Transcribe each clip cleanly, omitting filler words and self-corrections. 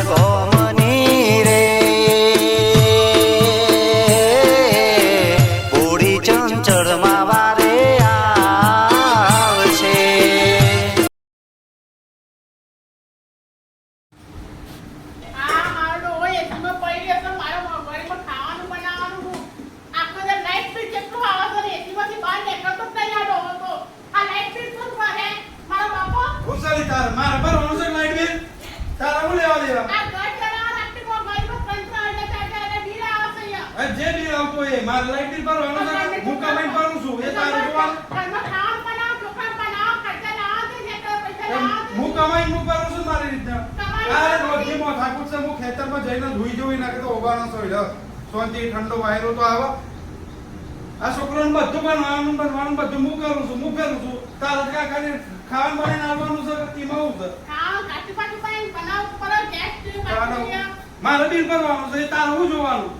ગોમની રે પૂરી ચંચળમાં વારે આવશે. મારે લાઈટ બિલ ભરવાનું છે હું કમાઈને ભરું છું એ તારું જોવાનું હું કમાઈને હું ભરું છું મારી રીતના આ રોજની મો ઠાકુર છે હું ખેતરમાં જઈને ધોઈ જોઈ નાખે તો ઓબાનો સોય શાંતિ ઠંડો વાયરો તો આવે આ છોકરાનું બધું બનવાનું બધું હું કરું છું તારે કા ખાલી ખાવાનું બનાવીને આવવાનું છે કે તીમાં હું છે મારે બિલ ભરવાનું છે એ તારે હું જોવાનું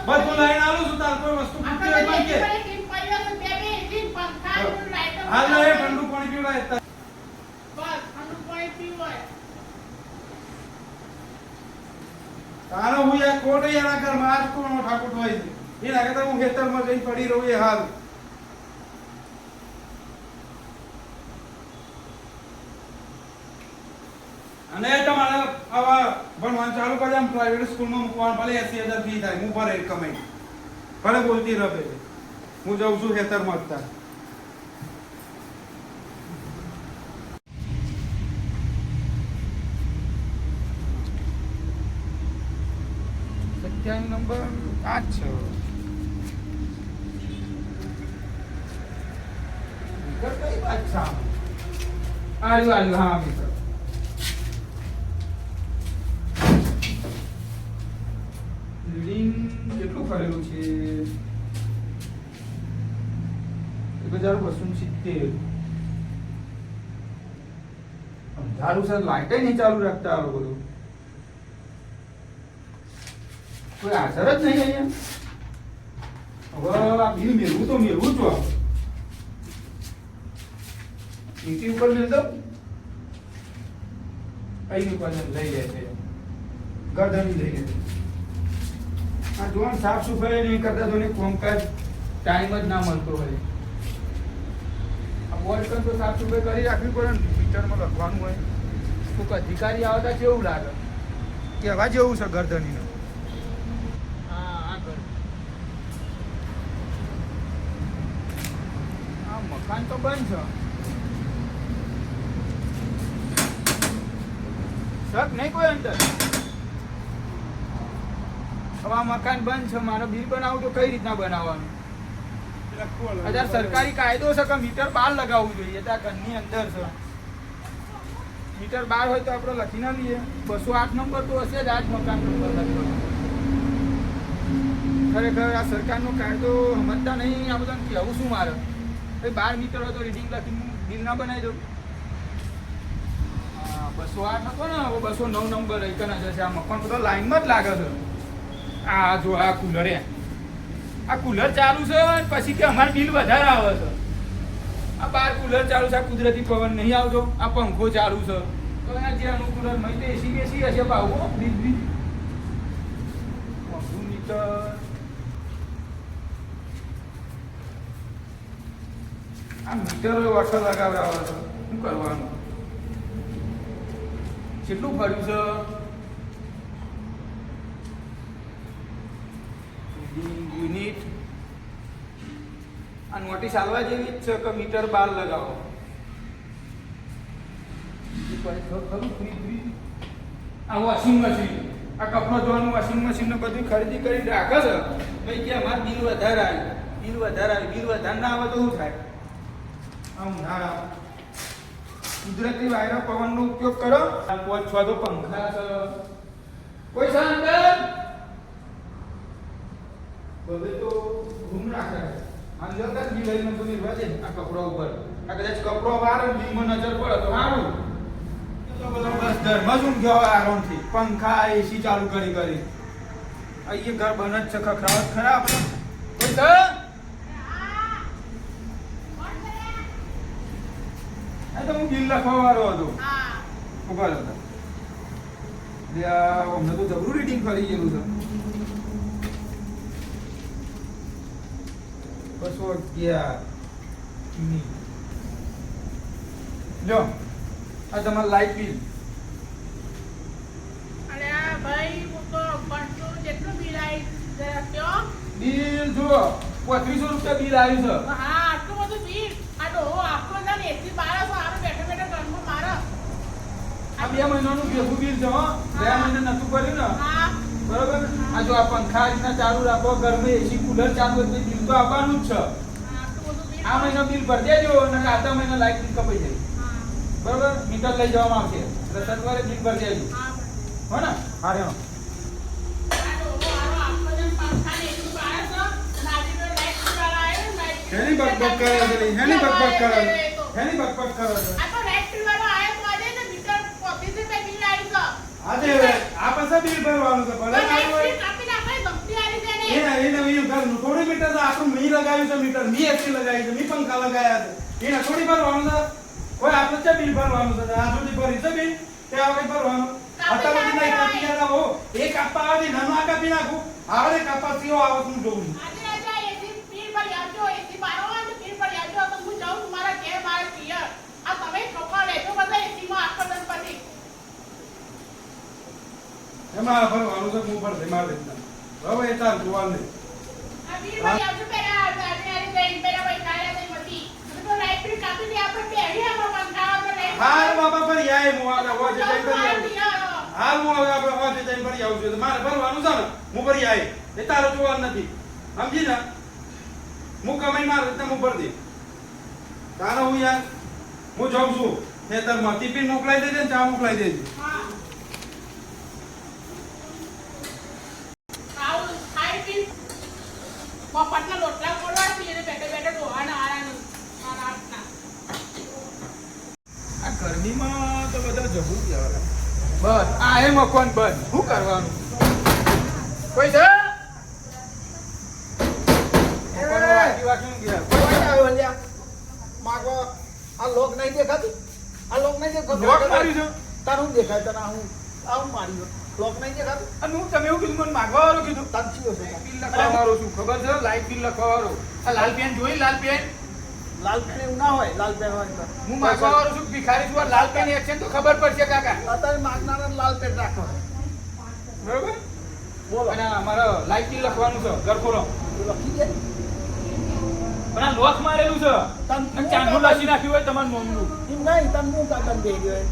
બધું લાઈન આલું છું તાર કોઈ વસ્તુ પૂછી હોય માંગે હાલ લે ઠંડુ પાણી પીવડાય બસ ઠંડુ પાણી પીવાય તારો હું યાર કોટ યાર ઘરમાં આજ કોનો ઠાકોર હોય છે એ લાગે તો હું ખેતરમાં જઈને પડી રહું એ હાલ અને તમારે આવા ભણવાનું ચાલુ કરી આમ પ્રાઇવેટ સ્કૂલમાં મૂકવાનું ભલે 80,000 ફી થાય હું ભરે કમાઈ ભલે બોલતી રહે હું જઉં છું ખેતરમાં અત્યારે નંબર 8 છે કઈ વાત છે આલ્યું હા મિત્ર બિલ્ડિંગ કેટલું કરેલું છે 1270 અંધારું સર લાઈટ નહીં ચાલુ રાખતા આ બધું કોઈ હાજર જ નહીં અહીંયા હવે આ બિલ મેળવું તો મેળવું છો નીતિ ઉપર મેળ દો કઈ ઉપર લઈ લે છે ગરદની લઈ લે આ જોન સાફ સફાઈ નહીં કરતા તો કોમકાજ ટાઈમ જ ના મળતો હોય આ બોર્ડ પર તો સાફ સફાઈ કરી રાખવી પડે ને મીટરમાં લખવાનું હોય કોઈક અધિકારી આવતા કેવું લાગે કે હવા જેવું છે ગરદનીનું મકાન તો બંધ છે શક નહીં કોઈ અંદર હવે આ મકાન બંધ છે મારે બિલ બનાવવું તો કઈ રીતના બનાવવાનું અત્યારે સરકારી કાયદો છે કે મીટર બહાર લગાવવું જોઈએ ત્યાં ઘરની અંદર છે મીટર બહાર હોય તો આપણે લખી ના લઈએ 208 નંબર તો હશે જ આ જ મકાન નંબર લખવાનો ખરેખર આ સરકારનો કાયદો સમજતા નહીં આ બધાને કહેવું શું મારે 12 મીટર હોય તો રીડિંગ લખીને બિલ ના બનાવી દઉં 208 નતો ને હવે 209 નંબર એકન જશે આ મકાન તો લાઈનમાં જ લાગે છે આ જો આ કુલર આ કુલર ચાલુ છે પછી કે અમારે બિલ વધારે આવે છે આ બાર કુલર ચાલુ છે આ કુદરતી પવન નહીં આવતો આ પંખો ચાલુ છે તો એના જે અનુકૂલર મય તો એસી બેસી હશે ભાવ બિલ મીટર આ મીટર વોટર લગાવડાવે છે શું કરવાનું કેટલું ફર્યું છે યુનિટ આ નોટિસ આલવા જેવી જ છે કે મીટર બહાર લગાવો આ વોશિંગ મશીન આ કપડો ધોવાનું વોશિંગ મશીન ને બધું ખરીદી કરી રાખે છે ભાઈ કે અમારે બિલ વધારે ના આવે તો શું થાય કુદરતી વાયરો પવનનો ઉપયોગ કરો 5-6 તો પંખા છે કોઈ છે અંદર બધે તો ઘૂમ રાખે અંદર જ દિવાળીનો તો નિર્વા છે આ કપડા ઉપર આ કદાચ કપડો વાર બીમાં નજર પડે તો સારું તો બધો બસ ધર્મ જ ઊંઘ્યો હોય આરામથી પંખા એસી ચાલુ કરી અહીંયા ઘર બને જ છે ખખડાવટ ખરા આપણે કોઈ છે આ તો હું બિલ લખવાવાળો હતો. હા. ઉભા રહો તમે. લે આ અમને તો જબરું રીડિંગ કરી ગયેલું છે. 211 ની. લો આ તમારું લાઇટ બિલ. અરે આ ભાઈ હું તો પણ જેટલું બિલ આવી જરા કયો? બિલ જુઓ 3500 રૂપિયા બિલ આવ્યું છે. હા આટલું બધું બિલ આ ડોહો આખો ને એસી બારા સારું બેઠા બેઠા ઘરમાં મારો. આ 2 મહિનાનું ભેગું બિલ છે હો. 2 મહિના નતું કર્યું ને હા. બરોબર. આ જો આ પંખા રીતના ચાલુ રાખો, ઘરમાં એસી કુલર ચાલુ હોય તો બિલ તો આવવાનું જ છે. આટલું બધું બિલ. આ મહિનો બિલ ભરી દેજો અને આવતા મહિનો લાઇટ બિલ કપાઈ જાય. હા. બરોબર. મીટર લઈ જવામાં આવશે એટલે સત્વરે બિલ ભરી દેજો. હા. હો ને? હા રેણો. આ ડોહો આરો આખો ને પંખા ને એસી બારા છે અને આજે તો લાઈટ વાળા આવ્યો ને લાઈટ. હેની બકબક કરે છે લે, હેની બકબક કરે છે, હેની બકબક કરે છે. આ તો લાઈટ બિલ વાળો આવ્યો તો આજે ને મીટર 35 રૂપિયા બિલ આવી છે. આજે આ પાછા બિલ ભરવાનું છે. ભલે લાઈટ આવ્યું હોય. બિલ કાપી નાખે ધમકી આવી છે ને. એને ઘરનું થોડી મીટર તો આપણું મી લગાવ્યું છે મીટર, મી એસી લગાવી છે, મી પંખા લગાવ્યા છે. એને થોડી ભરવાનું છે. કોઈ આપણે છે બિલ ભરવાનું છે. આ સુધી ભરી છે બિલ તે આપણે ભરવાનું. અત્યારે બધી નહીં કાપી ગયા હો. એક આપવા આવે નાનું આ કાપી નાખું. આવડે કાપા સીઓ આવે હું જોઉં છું. આજે રાજા એસી બિલ ભરી આવજો એસી બારો હોય તો બિલ ભરી આવજો તો હું જાઉં તમારા ઘેર મારે ક્લિયર. આ તમે છોકરા લેજો બધા એસી માં આખો દન પછી. એમાં ભરવાનું છે હું ભરશે મારે રીતના. હવે એ તાર જોવાનું નહીં. આ બિલ ભરી આવજો પેલા આજે આજે જઈને પેલા ભાઈ કાયા નહીં મતી. અમે તો લાઈટ બિલ કાપી દે આપણે પહેરી આમાં પંખા તો લઈ. હાર બાપા પર આય હું આપણે હોજે જઈ કરી આવું. હાલ હું હવે આપણે હોજે જઈને ભરી આવું છું. મારે ભરવાનું છે ને હું ભરી આય. એ તારો જોવાનું નથી. સમજી ને? હું કમાઈ મારે રીતના હું ભરી દે. તારે હું યાર હું જાઉં છું. ખેતરમાં ટિફિન મોકલાઈ દેજે ને ચા મોકલાઈ દેજે. હા. આવું ખાઈ પી મફતના લોટલા પડવા છે એને બેઠે બેઠે ડોહાના આરાનું આરાના. આ ગરમીમાં તો બધા જવું જ આવે. બસ આ એ મકાન બંધ. શું કરવાનું? કોઈ છે? મકાનો વાગી વાગીને ગયા. કોઈ આવ્યો લ્યા માગવા આ લોક નહીં દેખાતું આ લોક નહીં દેખાતું લોક માર્યું છે? તારું દેખાય તને હું આવું માર્યું લોક નહીં દેખાતું અને હું તમે એવું કીધું મને માગવા વાળું કીધું. તાંચીઓ છે બિલ લખવા વાળો છું ખબર છે? લાઇટ બિલ લખવા વાળો. આ લાલ પેન જોઈ લાલ પેન? લાલ પેન એવું ના હોય લાલ પેન હોય તો હું માગવા વાળો છું ભિખારી છું. આ લાલ પેન એક્શન તો ખબર પડશે કાકા. અત્યારે માગનારા લાલ પેન રાખો બરોબર. બોલો અને મારે લાઇટ બિલ લખવાનું છે ઘર ખોલો. લખી દે પણ આ લોક મારેલું છે. અને ચાંદનું લસી નાખ્યું હોય તમારું મોમનું. એમ નહીં તને હું કાકા દે ગયો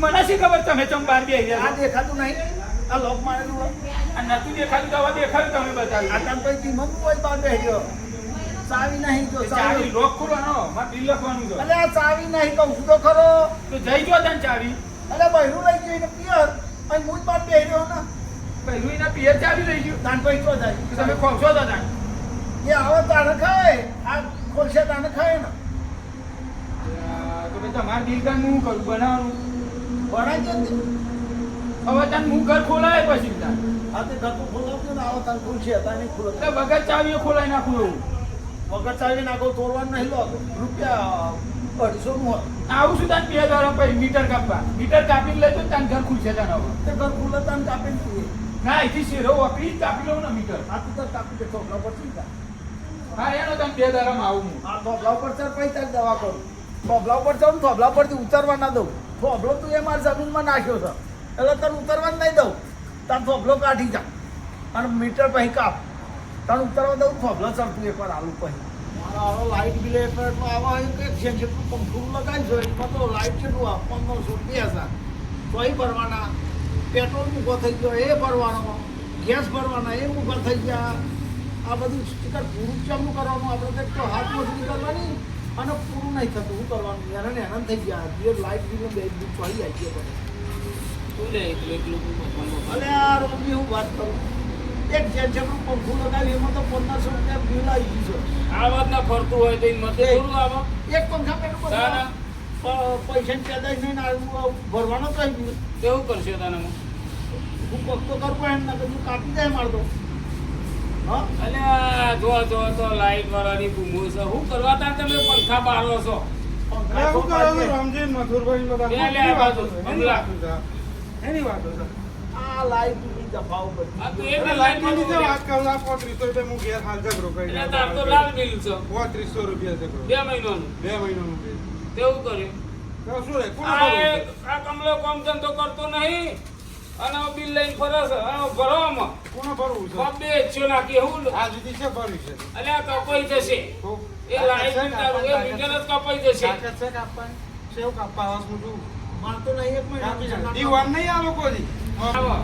મને શી ખબર તમે ચમ બહાર બેહી ગયા આ છો? દેખાતું નહીં આ લોક મારેલું હોય આ નતું દેખાતું તો હવે દેખાયું તમે આ બતાવ્યું. તને પછી ધીમક કોઈ બાર બેહ્યો ચાવી નહીં તો એ ચાવી ચાવી લોક ખોલવાનો મારે બિલ લખવાનું છે. અલે આ ચાવી નહીં કહું છું તો ખરો તો જઈ જો તને ચાવી. અલે બહેરું લઈ જઈને પિયર અને હું જ બાર બેહ્યો ને પહેલું એના પિયર ચાવી લઈ ગયું. તાન પછી તો જાય તો તમે ખોલશો તો તાન. એ આવે તાને ખાય આ ખોલશે તાને ખાય ને તો પછી તમારે બિલ કાન હું કરું બનાવવાનું. ભણાઈ જતી હવે તને હું ઘર ખોલાય પછી તાન. આ તે ઘરનું ખોલાવજો ને આવો તાને ખુલશે તાને નહીં ખુલે એટલે વગર ચાવીઓ ખોલાઈ નાખું એવું. વગર ચાવી નાખો તોડવાનું નહીં લો રૂપિયા 250 નું હોય આવું છું તાન 2 દાડા પછી મીટર કાપવા. મીટર કાપીને લઈ તો તાન ઘર ખુલશે તાન હવે. તે ઘર ખુલે તાને કાપીને પીએ ના અહીંથી શેરો વાપરી જ કાપી લઉં ને મીટર. આ તું તો કાપી દે થોપલા પર ચીકા હા એનો તાન 2 દાડામાં આવું હું. આ થોપલા ઉપર ચાર પછી તાર દવા કરું થોપલા ઉપર જાઉં ને થોપલા પરથી ઉતરવા ના દઉં થોપલો તું એ મારી જમીનમાં નાખ્યો છે એટલે તને ઉતરવા જ નહીં દઉં તાર થોપલો કાઢી જા અને મીટર પછી કાપ તને ઉતરવા દઉં થોપલો ચડતું એકવાર આલુ પછી મારો લાઇટ બિલ એટલું આવા કે જેટલું પંખું લગાવી છે એમાં તો લાઇટ કેટલું આ 1500 2000 તોય ભરવાના પેટ્રોલ મૂકો થઈ ગયો એ ભરવાનો ગેસ ભરવાના એ મૂકો થઈ ગયા આ બધું સ્ટીકર પૂરું ચાલુ કરવાનું આપણે તો હાથ મજૂરી કરવાની અને પૂરું નહીં થતું શું કરવાનું હેરાન હેરાન થઈ ગયા જે લાઇટ બિલ બે બુક પડી જાય છે અરે આ રોબી હું વાત કરું એક જેટલું પંખું લગાવ્યું એમાં તો 1500 રૂપિયા બિલ આવી ગયું છે આ વાત ના ફરતું હોય તો મત થોડું આવો એક પંખા પેલું ના. પૈસા પેદાશ નહીં ને ભરવાનો તો આવી ગયું કેવું કરશે તને હું પગતો કરવો એમ ના કશું કાપી જાય મારતો હા અલ્યા જો તો લાઈટ વાળાની બૂમો છે શું કરવા તા તમે પંખા બારો છો પંખા એટલે શું કરો છો રામજી ને મથુરભાઈ બધા? બે લે આ બાજુ, એની વાતો છે. એની વાતો છે. આ લાઈટની દફાઓ બધી. આ તું એક એટલે લાઈટની નીચે વાત કરું, આ 3500 રૂપિયા હું ઘેર હાલ ઝઘડો કરી એટલે તાર તો લાલ બિલ છે 3500 રૂપિયા ઝઘડો. 2 મહિનાનું 2 મહિનાનું બિલ. તેવું કર્યું તો શું રે? કોણ આ ભરવું એક- આ કમલો કામ ધંધો કરતો નહીં અને આ બિલ લઈને ફરે છે અને ભરો આમાં છે? કોને ભરવું છે? બાપ બે ઈચ્છો નાખી એવું આ સુધી છે ભર્યું છે. એટલે આ કપાઈ જશે તો એ લાઈટ બિલ તારું એ મીટર જ કપાઈ જશે તાકાત છે કાપવાની? સેવ કાપવા આવાસ હું છું. મારતો નહીં એક કાપી નાખ. મહિના દીવાન નહીં આ લોકોથી. આવો.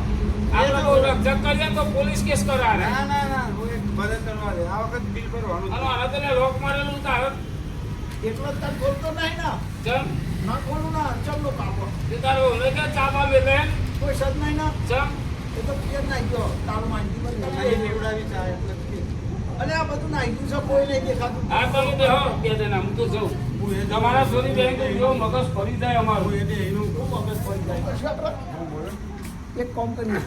આપણે કોઈ રક્ષક કરીએ તો પોલીસ કેસ કરાવે ના ના ના હું એક મદદ કરવા દે. આ વખત બિલ ભરવાનું અને છે. આને તને લોક મારેલું તારે એટલો જ તાર ખોલતો નહીં ને ચમ ના ખોલું ના ચમનો કાપો તે તારો ઓલે કે ચાબા મેલે કોઈ સદ નહીં ના ચમ એ તો પિયર નાખી ગયો તારું માહિતી નહીં બધી લેવડાવી ચા એટલે જ કે. અને આ બધું નાખ્યું છે કોઈ નહીં દેખાતું આ તમે બેહો બે જણા હું તો જઉં હું એ તમારા સોરી બેન તો જેવો મગજ ફરી જાય અમારું હું એ બે એનું બહુ મગજ પડી જાય પછી આપણે હું બોલે. એક કામ કરીએ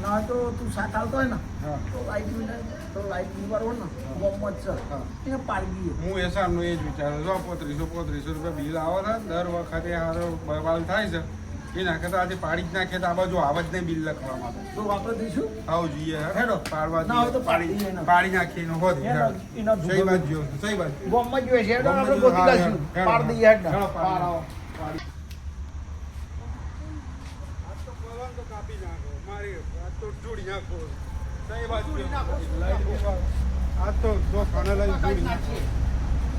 ના તો તું શાક આવતો હોય ને હા. તો લાઈટ ની બરોબર ને મોહમ્મદ છે હા. એને પાડી દઈએ હું એસારનો એ જ વિચારું છું. 3500 રૂપિયા બિલ આવે છે દર વખતે હારો બવાલ થાય છે. એ નાખે તો આજે પાડી જ નાખે તો આ બાજુ આવા જ નહીં બિલ લખવા માટે. તો વાપરે દઈશું આવું જોઈએ હેડો. પાડવા ના હોય તો જોઈએ. પાડી દઈએ એના. પાડી નાખીએ એનો હોત. એના- એના સહી વાત જો સહી વાત. મોહમ્મદ જોઈએ છે હેડો આપણે ગોતી લાવીશું પાડી દઈએ હેડ હેડો, પાડી પાડ આવો. પાડી. આજ તો પવન તો કાપી નાખો. મારી આજ તો જોડી નાખો. સહી વાત જો. જોડી નાખો. લાઈટ બી પાડ. આજ તો જો ફાને લઈને કાંઈ જોડી નાખીએ.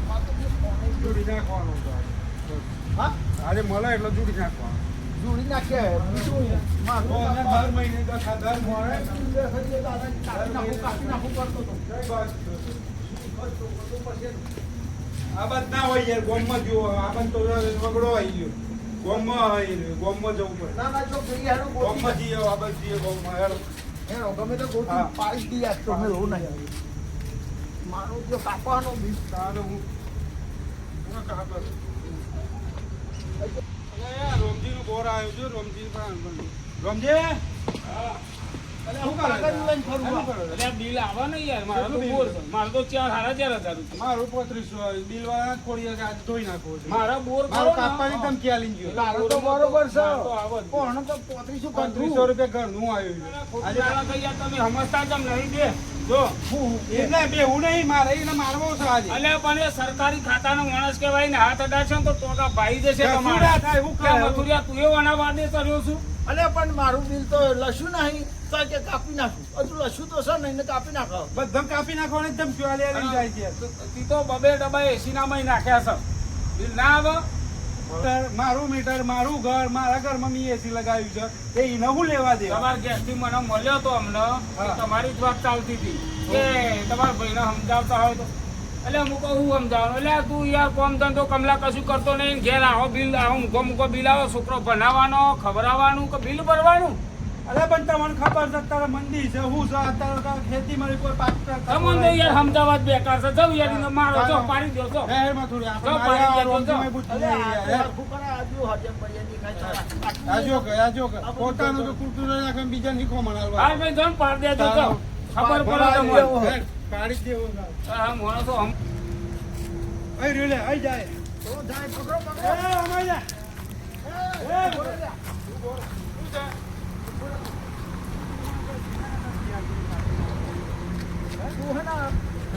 આ તો જે ફોને જોડી નાખવાનું છે આજે. હા આજે મળે એટલે જોડી નાખવાનું. જોડી નાખીએ બીજું મારું તો અને દર મહિને તો દર મળે. કાપી નાખું કરતો હતો સહી વાત જો. આ બાદ ના હોય યાર ગોમમાં જુઓ આ બાદ તો વગડો આવી ગયો ગોમમાં જવું પડે ના ના જો જોઈએ હેડો ગોમમાં ગોતી જઈએ આ બાદ જઈએ ગોમમાં હેડો. હેડો ગમે તો ગોતી હા. પાડી દઈએ આજ તો મેં એવું નહીં મારું જો કાપવાનો બી તારે હું કાપે રોમજીનો બોર આવ્યો છે રોમજી રોમજી અલે હું કાગળ લઈને ફરું શું આ? કરો છો? એટલે આ બિલ આવે ને યાર મારો તો કેટલું બોર બિલ? છે મારો તો 4,500 રૂપિયા મારું 3500 બિલ વાળા ખોડી આજ ધોઈ નાખો છે મારા બોર મારું ખરો ને? કાપવાની ધમકી આલી ગયો તારો તો બરોબર છે મારો તો આવો જ. પણ તો 3500 3500 રૂપિયા ઘરનું આવ્યું છે ખોટું ના થઈ યાર તમે સમજતા કેમ નહીં બે જો એટલે બેહું નહીં મારે એને મારવો છે આજે અલ્યા પણ એ સરકારી ખાતાનો માણસ કહેવાય ને હાથ અડાડશે ને તો ટોકા ભાઈ જશે શું તમારા. ના થાય? એવું કે કરે? મથુરિયા તું એવો ના વાદે કર્યો છું અલે પણ મારું બિલ તો લશું નહીં તો કે કાપી નાખું હજુ લશું તો છે નહીં ને કાપી નાખો બધા કાપી નાખવાની ધમકીઓ આલી આલી જાય છે તી તો બબે ડબ્બા એસી ના માં નાખ્યા છે બિલ ના આવે મારું મીટર મારું ઘર મારા ઘરમાં મેં એસી લગાવ્યું છે એ એને હું લેવા દે તમારા ગેસથી મને મળ્યો તો અમને કે તમારી જ વાત ચાલતી હતી કે તમારા ભાઈને સમજાવતા હોય તો એટલે હું કહું હું સમજાવવાનું એટલે તું યાર કોમ ધંધો કમલા કશું કરતો નહીં ઘેર આવો બિલ આવો મૂકો બિલ આવો છોકરો ભણાવવાનો ખવડાવવાનું કે બિલ ભરવાનું અરે પણ તમને ખબર છે તારા મંદિર છે હું છે અત્યારે ખેતી મારી કોઈ પાક તમને યાર સમજાવવા જ બેકાર છે જાવ યાર એને મારો જો પાડી દો જો માં થોડી જો આપણે પાડી મારી દેજો, રોમજીમાં પૂછવું અલે નહીં આ યાર. હરખું કરે આજુ હજમ પૈયાની કાંઈ થાય. આજો કે પોતાનું તો કુરકુરો નાખે ને બીજા નીકો મનાલવા હા ભાઈ જણ પાડી દેજો જો ખબર પડે તમને પાડી જ દેવો હા મોણો તો હમ આઈ રેલે આઈ જાય તો જાય પકડો એ પકડો અમાઈ જા એ બોલે જા. તું હે ને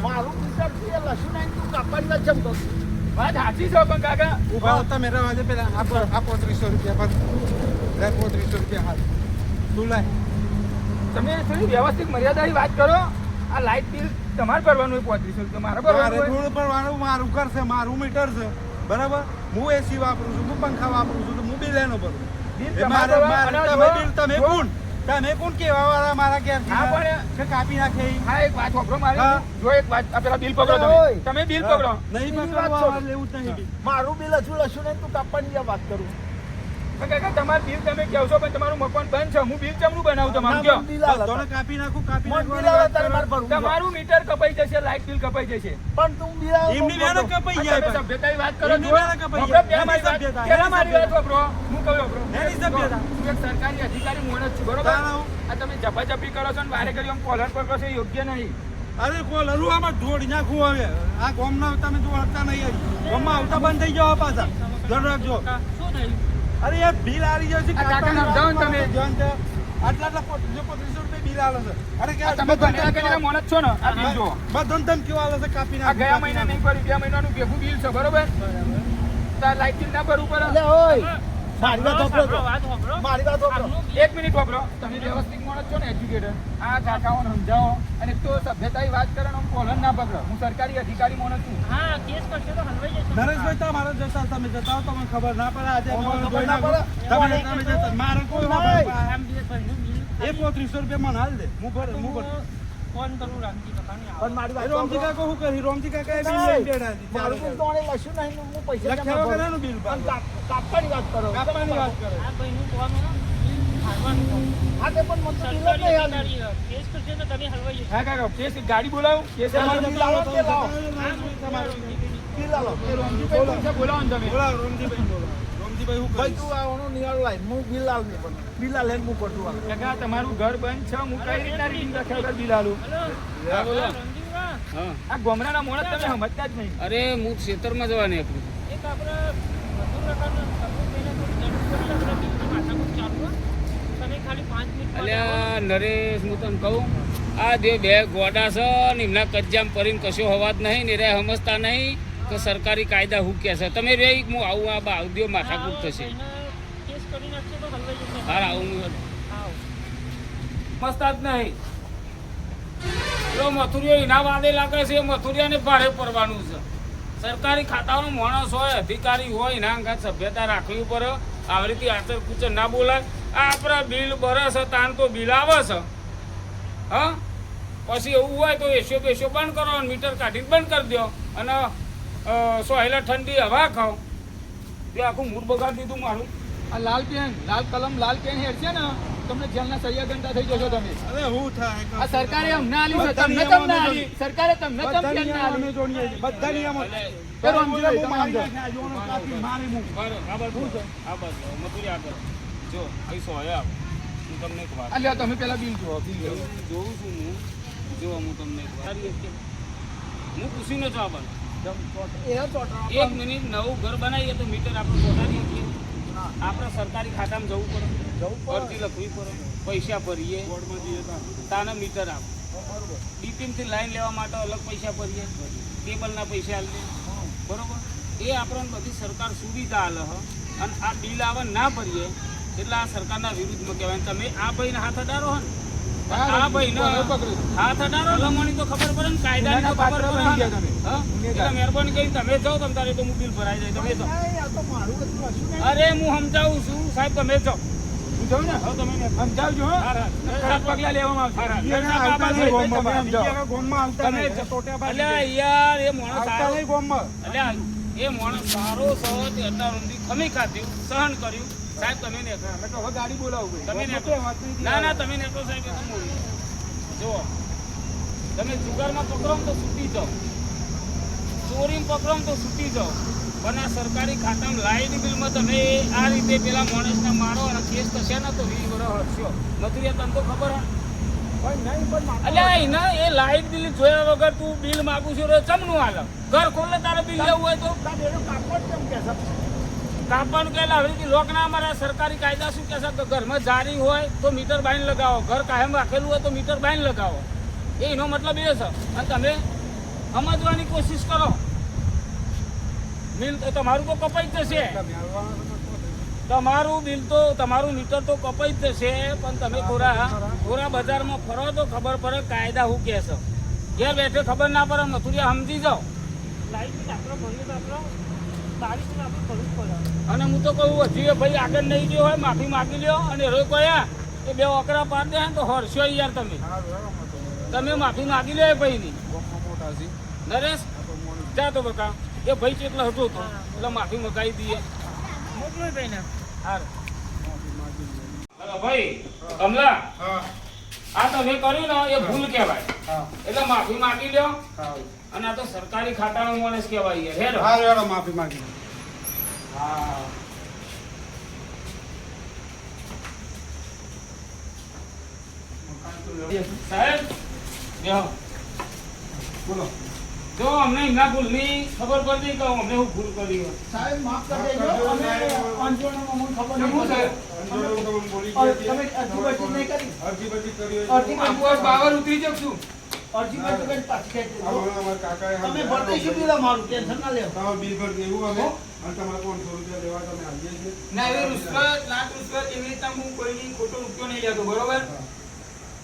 મારું વિચાર છે લશું નહીં તું કાપવાની વાત ચમ કર વાત સાચી છે પણ કાકા ઉભા હતા મેં રહેવા દે પેલા આ 3500 રૂપિયા પર લે 3500 રૂપિયા હાલ તું લાય તમે થોડી વ્યવસ્થિત મર્યાદાની વાત કરો આ લાઇટ બિલ તમારે ભરવાનું હોય 3500 રૂપિયા મારે મારે ભરવાનું હોય થોડું પણ મારું ઘર છે મારું મીટર છે બરાબર હું એસી વાપરું છું હું પંખા વાપરું છું તો હું બિલ એનો ભરું બિલ એ તમારે મારે ભરવાનું. તમે અને બિલ જો- તમે કોણ કેવા વાળા મારા ઘેર હા, પણ- કે કાપી નાખે ઈ? હા એક વાત વાપરો મારી હા. જો એક વાત આ પેલા બિલ પકડો ઓય. તમે બિલ પકડો નહીં બીજી વાત પકડવા છોડ. લેવું જ નહીં બિલ. મારું બિલ હજુ લશું નહીં તું કાપવાની આ વાત કરું પણ કાકા તમારું બિલ તમે કહો છો પણ તમારું મકાન બંધ છે હું બિલ ચમનું બનાવું તમારું ના, કયો મને બિલ આવે બધાને કાપી નાખું કાપી મને બિલ નાખવાની આવે વાત તારે કરો. મારે ભરવું છે. તમારું મીટર કપાઈ જશે લાઇટ બિલ કપાઈ જશે પણ તું બિલ આવે એમની તો મહેનત ભરતો. કપાઈ આ જાય તમે પણ. સભ્યતાની વાત કરો એમની છો મહેનત કપાઈ આપણે જાય. પેલા મારી વાત એની સભ્યતા, પેલા એની મારી વાત સભ્યતા. વાપરો હું કહું વાપરો એની સભ્યતા. હું એક સરકારી અધિકારી માણસ છું બરોબર તારા હું. આ તમે ઝપાઝપી કરો છો ને વારે ઘડી આમ કોલર પર કરો છો એ યોગ્ય નહીં અરે કોલરું આમાં ઢોળી નાખું હવે આ ગોમના તમે જો હટતા નહીં ગોમમાં આવતા બંધ થઈ જાવ પાછા ધ્યાન રાખજો શું થયું? અરે યાર બિલ આવી જાય છે આ કાકાને સમજાવો ને તમે. આટલા 3500 રૂપિયા બિલ આવે છે અરે કે આ તમે ધંધા કરીને મોણસ છો ને આ બિલ જુઓ. બધું તમે કેવું આવે છે કાપી આ ગયા મહિના નહીં ભર્યું 2 મહિનાનું ભેગું બિલ છે બરોબર તાર લાઈટ બિલ ના ભરવું પડે. એટલે ઓય મારી વાત સાંભળો. મારી વાત સાંભળો. 1 મિનિટ વાપરો તમે વ્યવસ્થિત માણસ છો ને એજ્યુકેટેડ આ કાકાઓને સમજાવો અને તો સભ્યતાની વાત કરે ને આમ કોલન ના પકડો. હું સરકારી અધિકારી માણસ છું. હા કેસ કરશે તો હલવાઈ જશે. નરેશભાઈ તમારે જતા તમે જતા હો તમને ખબર ના પડે આજે ખબર જોઈ ના નાખો. પડે. તમે જતા મારે કોઈ ભાઈ. આમ દિવસભાઈનું બિલ એ 3500 રૂપિયા મને હાલ દે હું ભર ફોન કરું રામજી કાકાને આવો. પણ મારી વાત રોમજી સાંભળો. કાકા શું કરી રોમજી કાકા એ બિલ લઈ બેઠા છે. મારું બિલ તો આને લખ્યું નહીં ને હું પૈસા કેમ લખ્યા ભરું? વગરનું બિલ પણ કાપવાની વાત કરો. કાપવાની વાત કરે આ ભાઈનું ફોન બિલ હાલવાનું ફોન. હા તે પણ મને તો બિલ જ સરકારી નહીં આલ્યું. અધિકારી કેસ કરશે તો તમે હલવાઈ જશે. હા કાકા કેસ ગાડી બોલાવો કેસ તમારે બિલ લાવો કે લાવો? તમારું બિલ આલો. રોમજીભાઈ પૈસા બોલાવો ને તમે. બોલાવો રોમજીભાઈ બોલાવો રોમજીભાઈ શું ભાઈ કરી તું આનો નિહાળ લાય હું બિલ આલ નહીં પણ બિલ આલે ને હું પટું આલ. કાકા તમારું ઘર બંધ છે હું કઈ રીતના રીડિંગ રાખ્યા વગર બિલ આલું. હા, બોલો. રણજીતભાઈ, હા. આ ગોમરાના મોણસ તમે સમજતા જ નહીં. અરે હું ખેતરમાં જવાની આપણું એક આપણે વધુ પ્રકારનો સબૂત લઈને થોડી ઝડપ કરી આપણે બિલની માથાકૂટ ચાલુ હો. તમે ખાલી 5 મિનિટ અલ્યા નરેશ હું તને કહું આ જે બે ગોડા છે ને એમના કજ્જામ પરીને કશો અવાજ નહીં ને રે સમજતા નહીં કે સરકારી કાયદા શું કહે છે તમે રે હું આવું આ બાઉદ્યો માથાકૂટ થશે કેસ કરી નાખશે તો હલવાઈ જશે. હાર આવું હું આવો. સમજતા જ નહીં જો મથુરીઓ એના વાદે લાગે છે એ મથુરિયાને ભારે પડવાનું છે સરકારી ખાતાનો માણસ હોય અધિકારી હોય એના અંગત સભ્યતા રાખવી પડે આવી રીતે આચર કુચર ના બોલાય આ આપણા બિલ બરસ તાન તો બિલ આવે છે હા પછી એવું હોય તો એશિયો બેસ્યો બંધ કરો અને મીટર કાઢીને બંધ કરી દો અને સોહેલા ઠંડી હવા ખાઓ તે આખું મૂડ બગાડી દીધું મારું આ લાલ પેન લાલ કલમ લાલ પેન હેરશે ને તમને જેલના સળિયા ગંદા થઈ જશો તમે. અરે હું થાય આ સરકારે અમને આલી છે બધા તમને નિયમો તમને અમે આલી સરકારે તમને બધા તમને નિયમો આલી. અમે જોડીએ છીએ. બધા નિયમો એ રોમજીભાઈ, હું તમે મારી સમજો. નાખ્યા, જોનો કાપી મારી મૂક. આ બસ મથુરી આગળ જો અહીં સોયા આવો હું તમને એક વાત આ લ્યો તમે પેલા બિલ જુઓ બિલ જુઓ. જોઉં છું હું જો હું તમને એક વાત હું પૂછીને જવાબ એ ચોટરા એક મિનિટ નવું ઘર બનાવીએ તો મીટર આપણે ચોટાડીએ છીએ આપણે સરકારી ખાતામાં જવું પડે અરજી લખવી પડે પૈસા ભરીએ તાને મીટર આપ ડીપીમથી લાઈન લેવા માટે અલગ પૈસા ભરીએ કેબલના પૈસા આલીએ બરોબર એ આપણને બધી સરકાર સુવિધા આલે હ અને આ બિલ આવે ના ભરીએ એટલે આ સરકારના વિરુદ્ધમાં કહેવાય તમે આ ભાઈને હાથ અડાડો હે ને આ ભાઈને હાથ અડાડો લમણી તો ખબર પડે ને કાયદાની તો ખબર પડે ને. હા એટલે મહેરબાની કરી તમે જાઓ તમ તારે તો હું બિલ ભરાઈ જાય તમે જાઓ આ તો મારું કશું હશું નહીં. અરે હું સમજાવું છું સાહેબ તમે જાઓ હું જાઉં ને હવે તમે સમજાવજો હો. હા, હા. કડક પગલાં લેવામાં આવશે. બીજાના આવતા નહીં ગોમમાં. તમે સમજાવો. બીજાના ગોમમાં આવતા તમે નહીં. ટોટ્યા બાજુ અલ્યા યાર એ માણસ આવતા સારો નહીં ગોમમાં. અલ્યા એ માણસ સારો સહજ અત્યાર સુધી ખમી ખાધ્યું સહન કર્યું સાહેબ તમે ને અમે તો હવે ગાડી બોલાવું તમે ને ના ના તમે ને તો સાહેબ એ તો મોડું જો તમે જુગારમાં પકડો ને તો છૂટી જાઓ ચોરીમાં પકડો ને તો છૂટી જાઓ પણ આ સરકારી ખાતામાં લાઈટ બિલમાં તમે આ રીતે પેલા માણસને મારો અને કેસ થશે ને તો 20 વર્ષ હટશો મથુરિયા તને તો ખબર હે પણ નહીં પણ મારે અલ્યા એના એ લાઈટ બિલ જોયા વગર તું બિલ માગું છું રે ચમનું હાલ ઘર ખોલે તારે બિલ લેવું હોય તો એનો કાપડ કેમ કે છે? કાપવાનું કે લાવડી લોક ના અમારા સરકારી કાયદા શું કહેશે કે ઘરમાં જારી હોય તો મીટર બાંધ લગાવો ઘર કાયમ રાખેલું હોય તો મીટર બાંધ લગાવો એનો મતલબ એ છે અને તમે સમજવાની કોશિશ કરો બિલ તો તમારું તો કપાઈ જ જશે તમારું બિલ તો તમારું મીટર તો કપાઈ જ જશે પણ તમે થોડા બજારમાં ફરો તો ખબર પડે કાયદા શું કહે છે ઘેર બેઠે ખબર ના પડે મથુરિયા સમજી જાઓ લાઈટ બિલ આપણે ભરીએ તો આપણે તારીખ બિલ આપણે ભરવું જ પડે. અને હું તો કહું હજી ભાઈ આગળ નહીં ગયો હોય માફી માગી લ્યો અને રોય કયા એ બે ઓકરા પાડ દે ને તો હરશો યાર તમે માફી માગી લ્યો એ ભાઈની નરેશ જા તો બકા એ ભાઈ કેટલા હતો તો એટલે માફી મગાવી દઈએ મોકલો એ ભાઈને. હાર હલો ભાઈ કમલા આ તમે કર્યું ને એ ભૂલ કહેવાય એટલે માફી માગી લ્યો અને આ તો સરકારી ખાતાનો માણસ કહેવાય યાર હેરો હા રેડો માફી માંગી હા સાહેબ બેહો બોલો. જો અમને એમના ભૂલની ખબર પડતી કે અમને હું ભૂલ કરી હોય. સાહેબ માફ કરી દેજો અમે અંજોણમાં અમને ખબર શું નહીં છે? અંદરો તો બોલી અરે, ગયા તમે અરજી બરજી નહીં કરી અરજી બરજી કરી હોય. અરજી બરજી આપો બાવર ઉતરી જાવ છું. અરજી બરજી કરી પાછી ખેંચી આ દેજો. બોલો, અમારા કાકાએ તમે સમજાવ્યા ભરતી તો શું પીલા મારું ટેન્શન ના લેવો તમારું બિલ ભર દેવું અમે અને તમારે 500 રૂપિયા દેવા તમે આવીએ છીએ. ના એ રૂશ્વત લાખ રૂશ્વત એવી રીતના હું કોઈની ખોટો રૂપિયો નહીં લેતો બરોબર.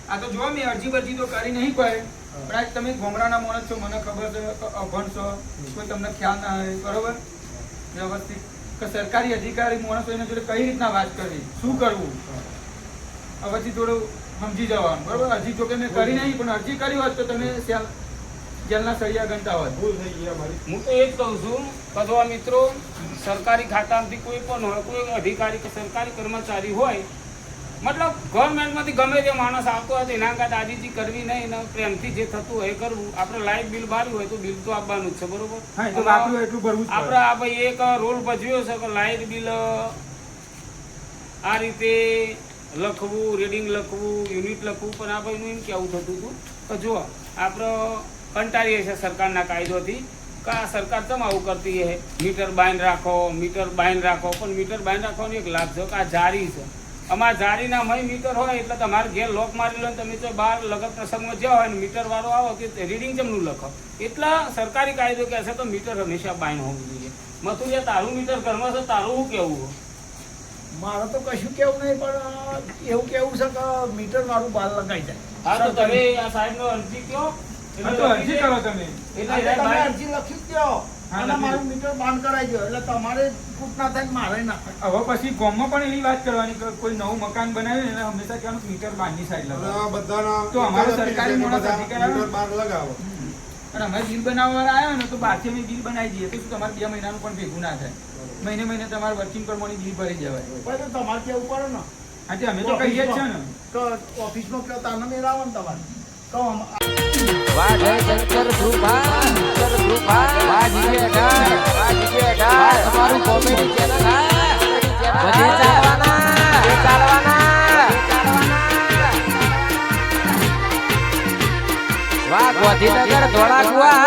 આ તો જો મેં અરજી બરજી તો કરી નહીં કોઈ પણ આજ તમે ગોમરાના માણસ છો મને ખબર છે કે અભણ છો કોઈ તમને ખ્યાલ ના હોય બરોબર વ્યવસ્થિત કે સરકારી અધિકારી માણસો એના જોડે કઈ રીતના વાત કરવી શું કરવું હવેથી થોડું સમજી જવાનું બરોબર. અરજી જો કે મેં કરી નહીં પણ અરજી કરી હોત તો તમે જેલના સળિયા ગણતા હોત. ભૂલ થઈ ગઈ અમારી. હું તો એ જ કહું છું કે જો આ મિત્રો સરકારી ખાતામાંથી કોઈ પણ હોય કોઈ અધિકારી કે સરકારી કર્મચારી હોય મતલબ ગવર્મેન્ટમાંથી ગમે તે માણસ આવતો હોય તો એના કાંઈ દાદીજી કરવી નહીં ને પ્રેમથી જે થતું હોય એ કરવું. આપણે લાઇટ બિલ ભર્યું હોય તો બિલ તો આપવાનું જ છે બરોબર. હા, એ તો વાપર્યું એટલું ભરવું જ પડે. આપણે આ ભાઈ એક રોલ ભજવ્યો છે કે લાઇટ બિલ આ રીતે લખવું રીડિંગ લખવું યુનિટ લખવું પણ આ ભાઈનું એમ કેવું થતું હતું કે જો આપણે કંટાળીએ છીએ સરકારના કાયદોથી કે આ સરકાર ચમ આવું કરતી છે મીટર બાંધ રાખો પણ મીટર બાંધ રાખવાનો એક લાભ છે કે આ જારી છે. અમારા જારીના મય મીટર હોય એટલે તમારે ઘેર લોક મારી લો ને તમે તો બહાર લગન પ્રસંગમાં જ્યાં હોય ને મીટર વાળો આવો કે રીડિંગ જમનું લખો એટલે સરકારી કાયદો કહે છે તો મીટર હંમેશા બાંધ હોવું જોઈએ. મથું જે તારું મીટર ઘરમાં છે તારું શું કેવું? મારે તો કશું કેવું નહીં પણ એવું કેવું છે કે મીટર મારું બાર લગાઈ જાય. હા તો તમે આ સાહેબનો અરજી કયો હા, તો અરજી કરો તમે. એટલે એટલે તમે બાંધ- અરજી લખી જ દો હા, અને લખી મારું દો. મીટર બાંધ કરાવી દો એટલે તમારે ખૂટ ના થાય ને મારે ના થાય. હવે પછી ગામમાં પણ એવી વાત કરવાની કે કોઈ નવું મકાન બનાવ્યું એને હંમેશા કહેવાનું કે મીટર બહારની સાઈડ હવે લગાવો. આ બધાના તો અમારે એક જ સરકારી application માણસ બધા અધિકાર આવે. મીટર બહાર લગાવો. અને અમે બિલ બનાવવા આવ્યા ને તો બહારથી અમે બિલ બનાવી દઈએ તો શું તમારે 2 મહિનાનું પણ ભેગું ના થાય. મહિને તમારે વર્કિંગ પ્રમાણે બિલ ભરી જવાય. પણ તો તમારે કેવું પડે ને આજે અમે તો કહીએ જ છે ને. તો ઓફિસમાં કયો તારને મેળાવો ને તમારે કહો તમારું કોમેડી ચેનલ બધે ચાલવાના વાહ ગોધીનગર ધોળાકુવા